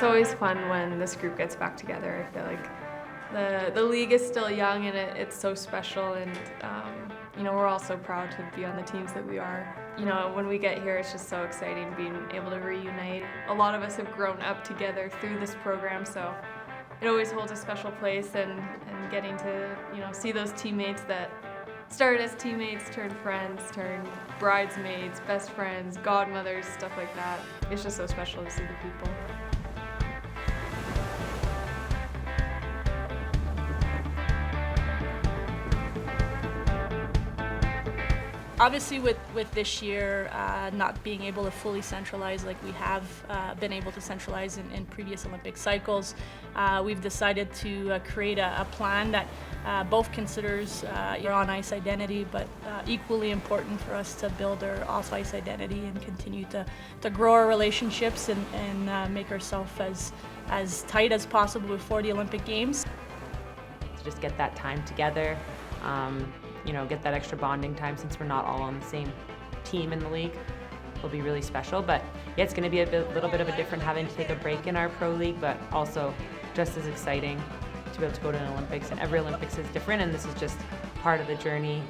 always fun when this group gets back together. I feel like the league is still young and it's so special, and we're all so proud to be on the teams that we are. When we get here, it's just so exciting being able to reunite. A lot of us have grown up together through this program, so it always holds a special place, and getting to see those teammates that started as teammates, turn friends, turn bridesmaids, best friends, godmothers, stuff like that. It's just so special to see the people. Obviously with this year not being able to fully centralize like we have been able to centralize in previous Olympic cycles, we've decided to create a plan that both considers your on-ice identity, but equally important for us to build our off-ice identity and continue to grow our relationships and make ourselves as tight as possible before the Olympic Games. To just get that time together, get that extra bonding time since we're not all on the same team in the league. Will be really special, but yeah, it's going to be a little bit of a different having to take a break in our pro league, but also just as exciting to be able to go to an Olympics, and every Olympics is different, and this is just part of the journey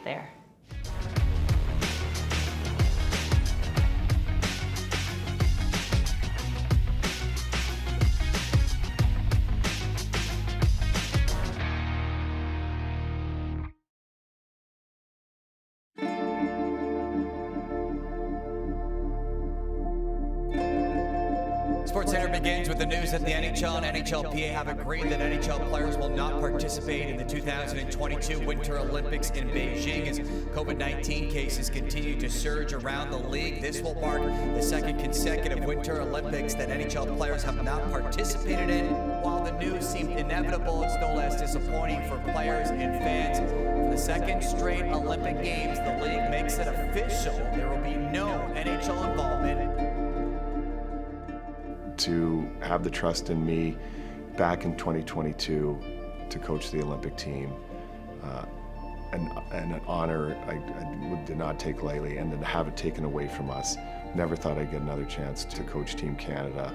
there. SportsCenter begins with the news that the NHL and NHLPA have agreed that NHL players will not participate in the 2022 Winter Olympics in Beijing as COVID-19 cases continue to surge around the league. This will mark the second consecutive Winter Olympics that NHL players have not participated in. While the news seemed inevitable, it's no less disappointing for players and fans. For the second straight Olympic Games, the league makes it official. There will be no NHL involvement. To have the trust in me back in 2022 to coach the Olympic team, and an honor I did not take lightly, and then to have it taken away from us. Never thought I'd get another chance to coach Team Canada,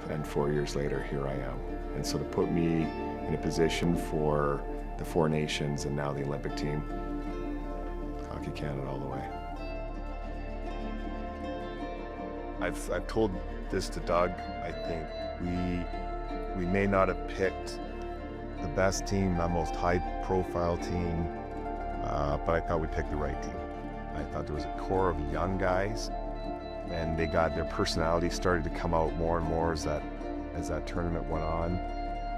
and 4 years later, here I am. And so to put me in a position for the Four Nations and now the Olympic team, Hockey Canada all the way. I've told this to Doug. I think we may not have picked the best team, the most high-profile team, but I thought we picked the right team. I thought there was a core of young guys, and they got their personality started to come out more and more as that tournament went on.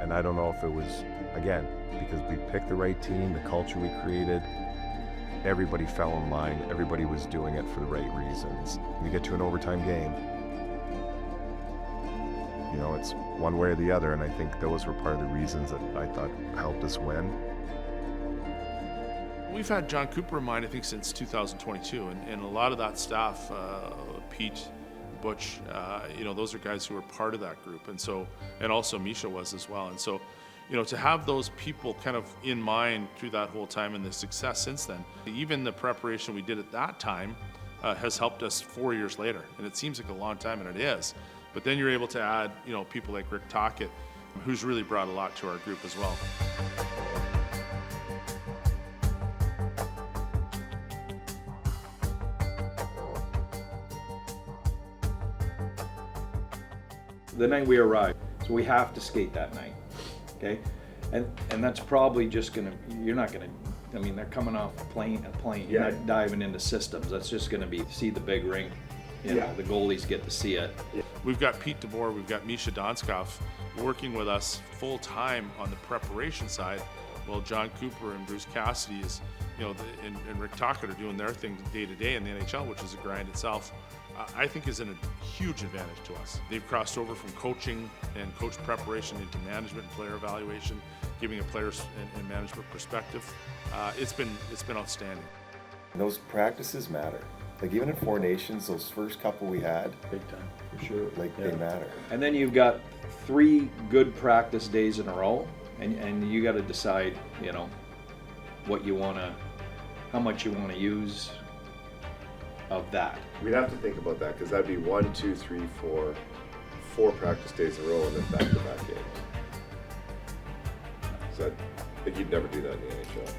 And I don't know if it was, again, because we picked the right team, the culture we created, everybody fell in line, everybody was doing it for the right reasons. You get to an overtime game, it's one way or the other, and I think those were part of the reasons that I thought helped us win. We've had John Cooper in mind, I think, since 2022, and a lot of that staff, Pete, Butch, those are guys who are part of that group, and also Misha was as well. And so, to have those people kind of in mind through that whole time and the success since then, even the preparation we did at that time has helped us 4 years later. And it seems like a long time, and it is. But then you're able to add, people like Rick Tocchet, who's really brought a lot to our group as well. The night we arrive, so we have to skate that night, okay? And that's probably just you're not gonna, they're coming off a plane, you're not diving into systems. That's just gonna be see the big rink. The goalies get to see it. We've got Pete DeBoer, we've got Misha Donskov working with us full time on the preparation side, while John Cooper and Bruce Cassidy and Rick Tocchet are doing their thing day to day in the NHL, which is a grind itself. I think is a huge advantage to us. They've crossed over from coaching and coach preparation into management and player evaluation, giving a players and management perspective. It's been outstanding. Those practices matter. Like even in Four Nations, those first couple we had, Big time, for sure. They matter. And then you've got 3 good practice days in a row, and you got to decide, how much you want to use of that. We'd have to think about that, because that'd be 1, 2, 3, 4, 4 practice days in a row and then back-to-back games. Is that, like, you'd never do that in the NHL?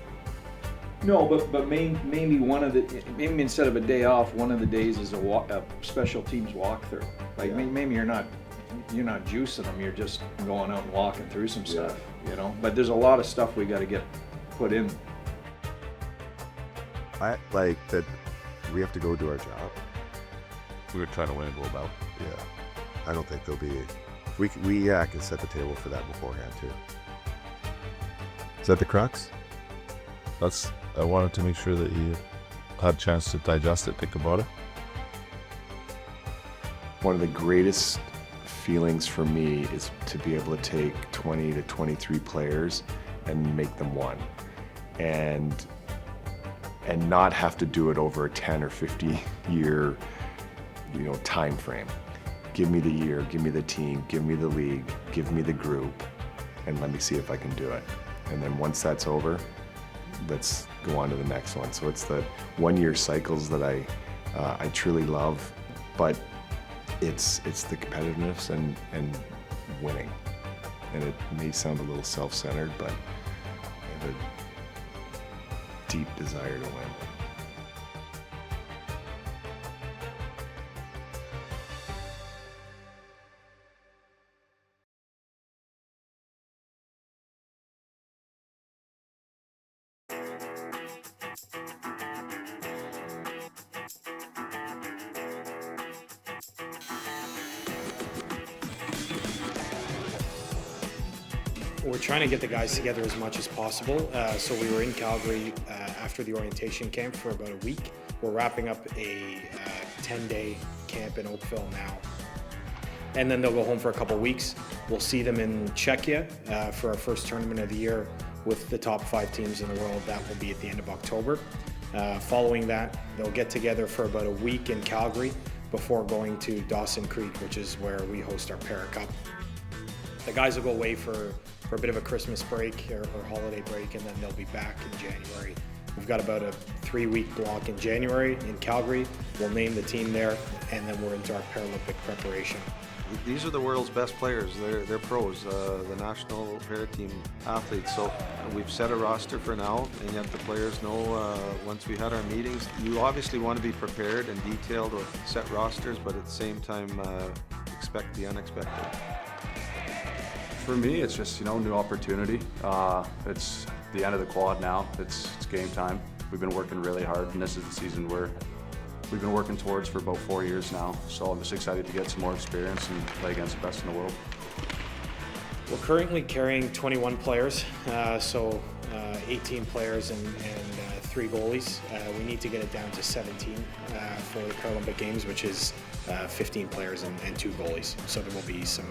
No, but maybe maybe instead of a day off, one of the days is a special teams walkthrough. Like maybe you're not juicing them, you're just going out and walking through some stuff, you know. But there's a lot of stuff we got to get put in. I like that we have to go do our job. We were trying to win a gold medal. Yeah, I don't think there'll be. We can set the table for that beforehand too. Is that the crux? I wanted to make sure that he had a chance to digest it, think about it. One of the greatest feelings for me is to be able to take 20 to 23 players and make them one. And not have to do it over a 10 or 50 year, time frame. Give me the year, give me the team, give me the league, give me the group, and let me see if I can do it. And then once that's over, let's go on to the next one. So it's the 1 year cycles that I truly love, but it's the competitiveness and winning. And it may sound a little self-centered, but I have a deep desire to win. We're trying to get the guys together as much as possible. So we were in Calgary after the orientation camp for about a week. We're wrapping up a 10-day camp in Oakville now. And then they'll go home for a couple weeks. We'll see them in Czechia for our first tournament of the year with the top 5 teams in the world. That will be at the end of October. Following that, they'll get together for about a week in Calgary before going to Dawson Creek, which is where we host our Para Cup. The guys will go away for a bit of a Christmas break or holiday break, and then they'll be back in January. We've got about a 3-week block in January in Calgary. We'll name the team there, and then we're into our Paralympic preparation. These are the world's best players. They're pros, the national para team athletes. So we've set a roster for now, and yet the players know once we had our meetings, you obviously want to be prepared and detailed with set rosters, but at the same time expect the unexpected. For me, it's just, new opportunity. It's the end of the quad now. It's game time. We've been working really hard, and this is the season we've been working towards for about 4 years now. So I'm just excited to get some more experience and play against the best in the world. We're currently carrying 21 players, 18 players and 3 goalies. We need to get it down to 17 for the Paralympic Games, which is 15 players and 2 goalies. So there will be some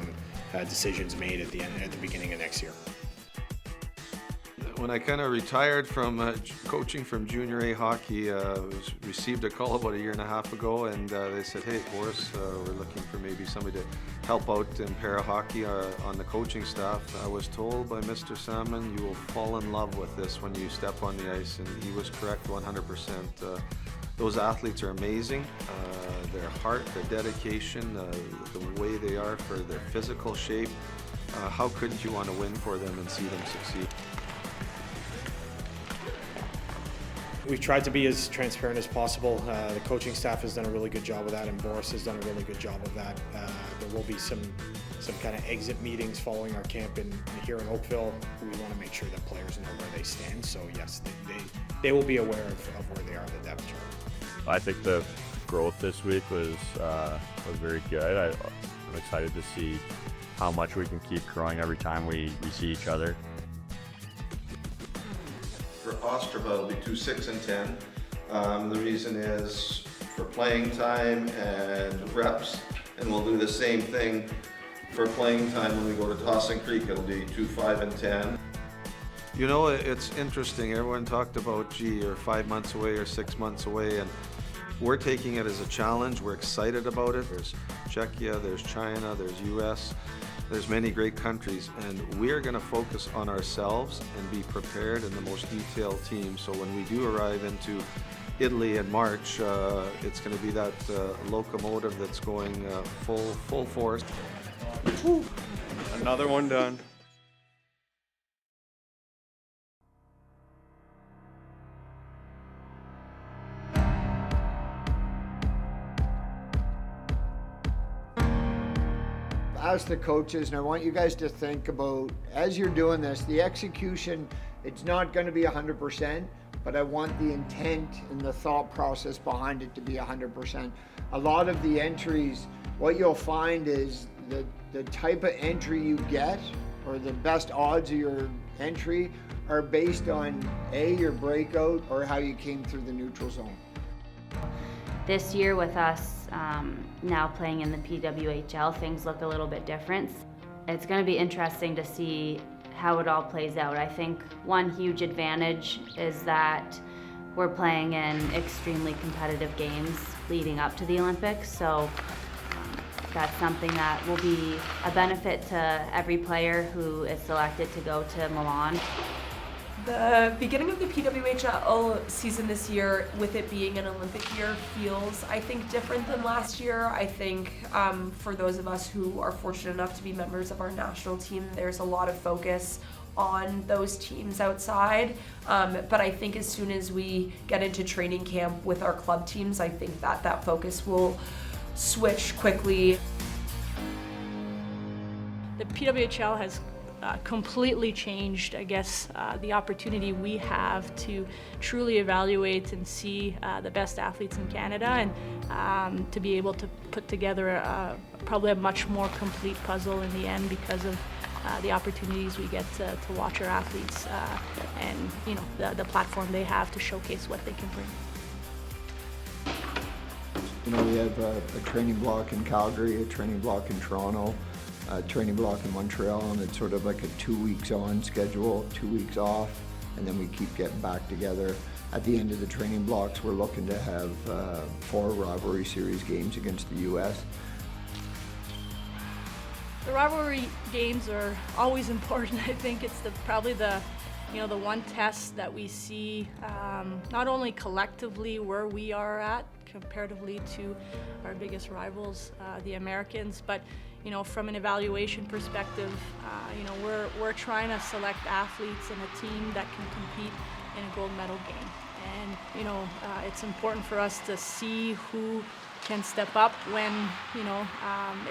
decisions made at the beginning of next year. When I kind of retired from coaching from junior A hockey, received a call about a year and a half ago, and they said, "Hey, Boris, we're looking for maybe somebody to help out in para hockey on the coaching staff." I was told by Mr. Salmon, "You will fall in love with this when you step on the ice," and he was correct 100%. Those athletes are amazing. Their heart, their dedication, the way they are for their physical shape. How couldn't you want to win for them and see them succeed? We've tried to be as transparent as possible. The coaching staff has done a really good job of that, and Boris has done a really good job of that. There will be some kind of exit meetings following our camp here in Oakville. We want to make sure that players know where they stand. So yes, they will be aware of where they are in the depth chart. I think the growth this week was very good. I'm excited to see how much we can keep growing every time we see each other. For Ostrava, it'll be 2, 6, and 10. The reason is for playing time and reps, and we'll do the same thing for playing time when we go to Dawson Creek. It'll be 2, 5, and 10. It's interesting. Everyone talked about, you're 5 months away or 6 months away, and we're taking it as a challenge. We're excited about it. There's Czechia, there's China, there's US. There's many great countries, and we're going to focus on ourselves and be prepared in the most detailed team. So when we do arrive into Italy in March, it's going to be that locomotive that's going full force. Another one done. Ask the coaches, and I want you guys to think about, as you're doing this, the execution, it's not going to be 100%, but I want the intent and the thought process behind it to be 100%. A lot of the entries, what you'll find is the type of entry you get, or the best odds of your entry, are based on your breakout or how you came through the neutral zone. This year with us now playing in the PWHL, things look a little bit different. It's going to be interesting to see how it all plays out. I think one huge advantage is that we're playing in extremely competitive games leading up to the Olympics, so that's something that will be a benefit to every player who is selected to go to Milan. The beginning of the PWHL season this year, with it being an Olympic year, feels, I think, different than last year. I think for those of us who are fortunate enough to be members of our national team, there's a lot of focus on those teams outside. But I think as soon as we get into training camp with our club teams, I think that focus will switch quickly. The PWHL has completely changed, I guess, the opportunity we have to truly evaluate and see the best athletes in Canada, and to be able to put together probably a much more complete puzzle in the end because of the opportunities we get to watch our athletes and the platform they have to showcase what they can bring. We have a training block in Calgary, a training block in Toronto, a training block in Montreal, and it's sort of like a 2 weeks on schedule, 2 weeks off, and then we keep getting back together. At the end of the training blocks, we're looking to have 4 Rivalry Series games against the U.S. The rivalry games are always important. I think it's probably the one test that we see not only collectively where we are at comparatively to our biggest rivals, the Americans, but from an evaluation perspective, we're trying to select athletes in a team that can compete in a gold medal game. And it's important for us to see who can step up when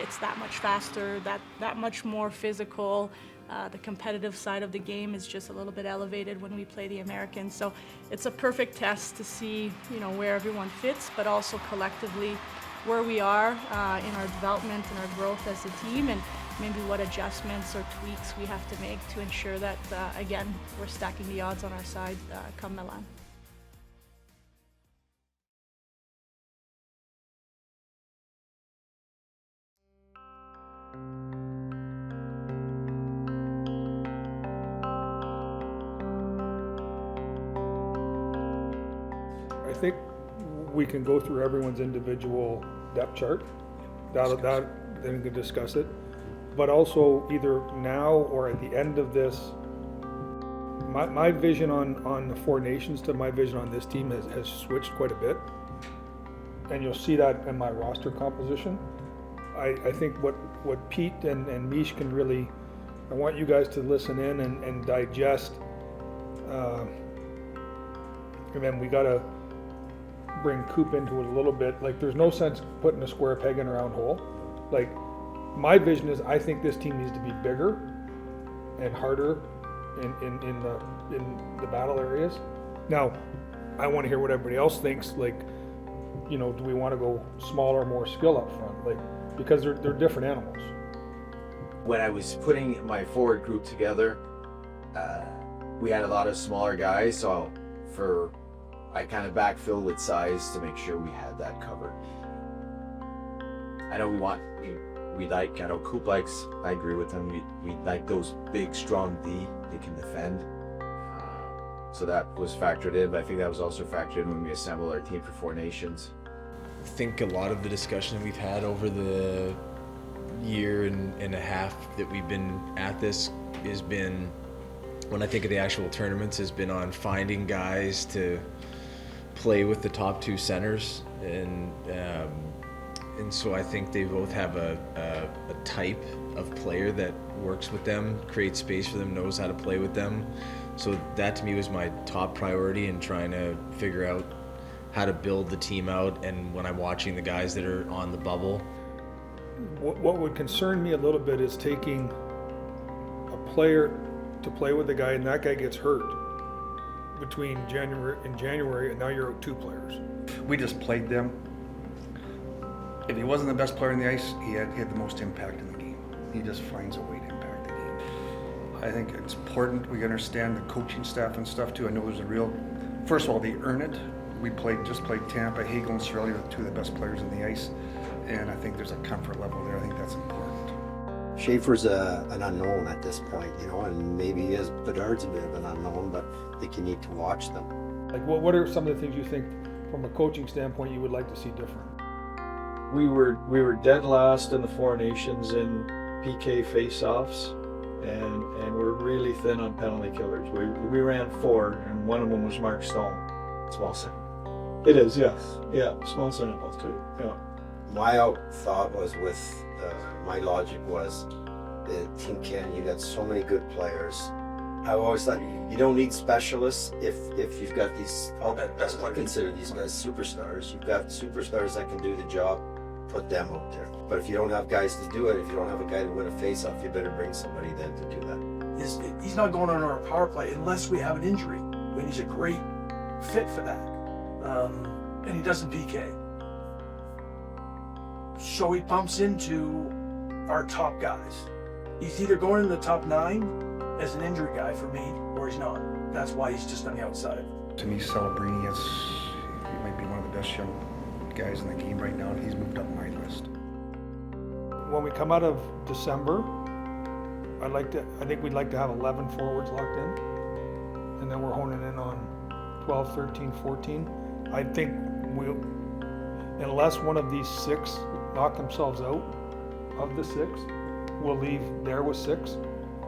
it's that much faster, that much more physical. The competitive side of the game is just a little bit elevated when we play the Americans. So it's a perfect test to see where everyone fits, but also collectively where we are in our development and our growth as a team, and maybe what adjustments or tweaks we have to make to ensure that, again, we're stacking the odds on our side come Milan. I think we can go through everyone's individual depth chart. Then we can discuss it. But also either now or at the end of this, my vision on the 4 nations to my vision on this team has switched quite a bit. And you'll see that in my roster composition. I think what Pete and Mish can really, I want you guys to listen in and digest. And then we gotta bring Coop into it a little bit. Like, there's no sense putting a square peg in a round hole. Like, my vision is I think this team needs to be bigger and harder in the battle areas. Now, I want to hear what everybody else thinks. Like, do we want to go smaller, more skill up front? Like, because they're different animals. When I was putting my forward group together, we had a lot of smaller guys, so I kind of backfilled with size to make sure we had that covered. I know I know Coop likes, I agree with him, we like those big, strong D, they can defend. So that was factored in, but I think that was also factored in when we assembled our team for 4 nations. I think a lot of the discussion we've had over the year and a half that we've been at this has been, when I think of the actual tournaments, has been on finding guys to play with the top 2 centers, and and so I think they both have a type of player that works with them, creates space for them, knows how to play with them. So that to me was my top priority in trying to figure out how to build the team out. And when I'm watching the guys that are on the bubble, what would concern me a little bit is taking a player to play with a guy and that guy gets hurt between January and now you're out 2 players. We just played them. If he wasn't the best player on the ice, he had the most impact in the game. He just finds a way to impact the game. I think it's important we understand the coaching staff and stuff too. I know there's a real, first of all, they earn it. We just played Tampa. Hagel and Shirley are 2 of the best players on the ice, and I think there's a comfort level there. I think that's important. Schaefer's an unknown at this point, you know, and maybe Bedard's a bit of an unknown, but I think you need to watch them. Like, what are some of the things you think, from a coaching standpoint, you would like to see different? We were dead last in the 4 Nations in PK face-offs, and we're really thin on penalty killers. We ran 4, and one of them was Mark Stone. Small sample. It is, yes. Yeah, small sample too. Yeah. My thought was my logic was the Team Canada, you got so many good players. I always thought you don't need specialists if you've got these, I consider these guys superstars. You've got superstars that can do the job, put them out there. But if you don't have guys to do it, if you don't have a guy to win a face-off, you better bring somebody then to do that. He's not going on our power play unless we have an injury. I mean, he's a great fit for that. And he doesn't PK. So he bumps into our top guys. He's either going in the top 9 as an injury guy for me, or he's not. That's why he's just on the outside. To me, Celebrini he might be one of the best young guys in the game right now, and he's moved up my list. When we come out of December, I think we'd like to have 11 forwards locked in, and then we're honing in on 12, 13, 14. I think unless one of these 6 knock themselves out of the 6, we'll leave there with 6.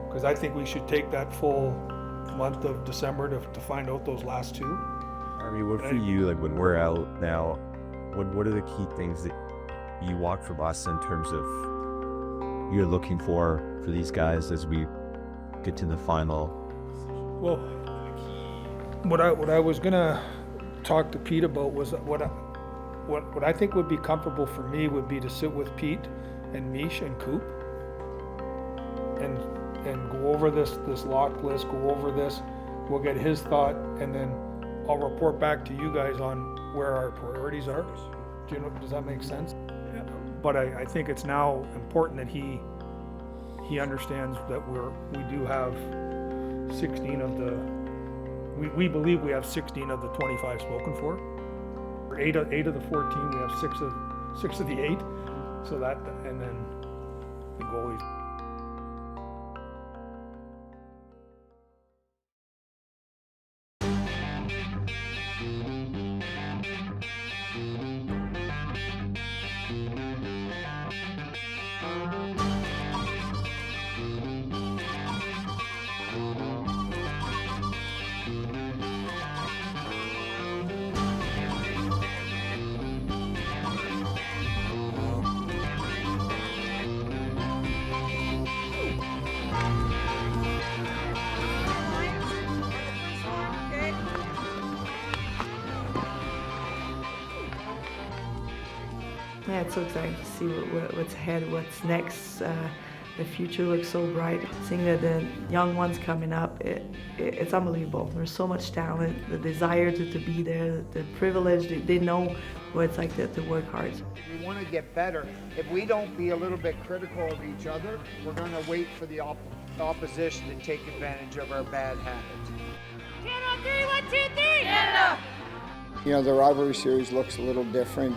Because I think we should take that full month of December to find out those last 2. Army, what for you, like when we're out now, what are the key things that you walk from us in terms of you're looking for these guys as we get to the final? Well, what I was gonna talk to Pete about was what I think would be comfortable for me would be to sit with Pete and Mish and Coop and go over this lock list, go over this. We'll get his thought, and then I'll report back to you guys on where our priorities are. Does that make sense? Yeah. But I think it's now important that he understands that we do have 16 of the. We believe we have 16 of the 25 spoken for. 8 of the 14, we have 6 of the 8. So that, and then the goalies. Yeah, it's so exciting to see what's ahead, what's next. The future looks so bright. Seeing the young ones coming up, it's unbelievable. There's so much talent, the desire to be there, the privilege. They know what it's like to work hard. We want to get better. If we don't be a little bit critical of each other, we're going to wait for the opposition to take advantage of our bad habits. 10 on 3, 1, 2, 3! Canada! You know, the Rivalry Series looks a little different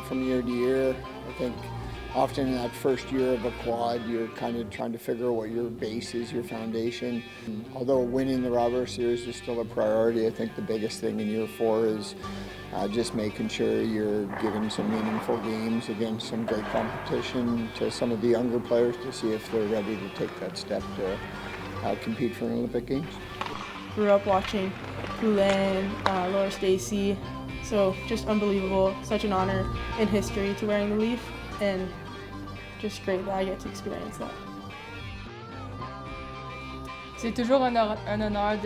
from year to year. I think often in that first year of a quad, you're kind of trying to figure out what your base is, your foundation. And although winning the Rivalry Series is still a priority, I think the biggest thing in year 4 is just making sure you're giving some meaningful games against some great competition to some of the younger players to see if they're ready to take that step to compete for Olympic Games. Grew up watching Milan, Laura Stacey, so just unbelievable. Such an honor in history to wearing the Leaf. and just great that I get to experience that. C'est toujours un honneur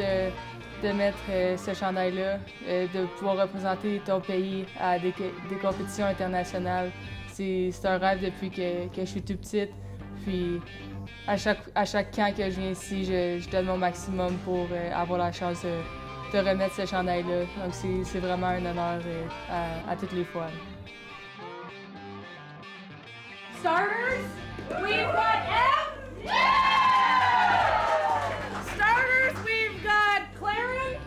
de mettre ce chandail-là, de pouvoir représenter ton pays à des compétitions internationales. C'est un rêve depuis que je suis toute petite. Puis à chaque camp que je viens ici, je donne mon maximum pour avoir la chance de remettre ce chandail-là. Donc c'est vraiment un honneur à toutes les fois. Starters, we've got M. Starters, we've got Claren.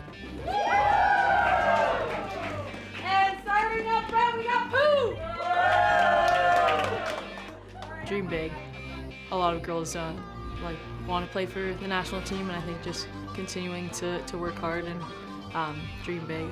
And starting up front, we got Pooh. Dream big. A lot of girls want to play for the national team, and I think just continuing to work hard and dream big.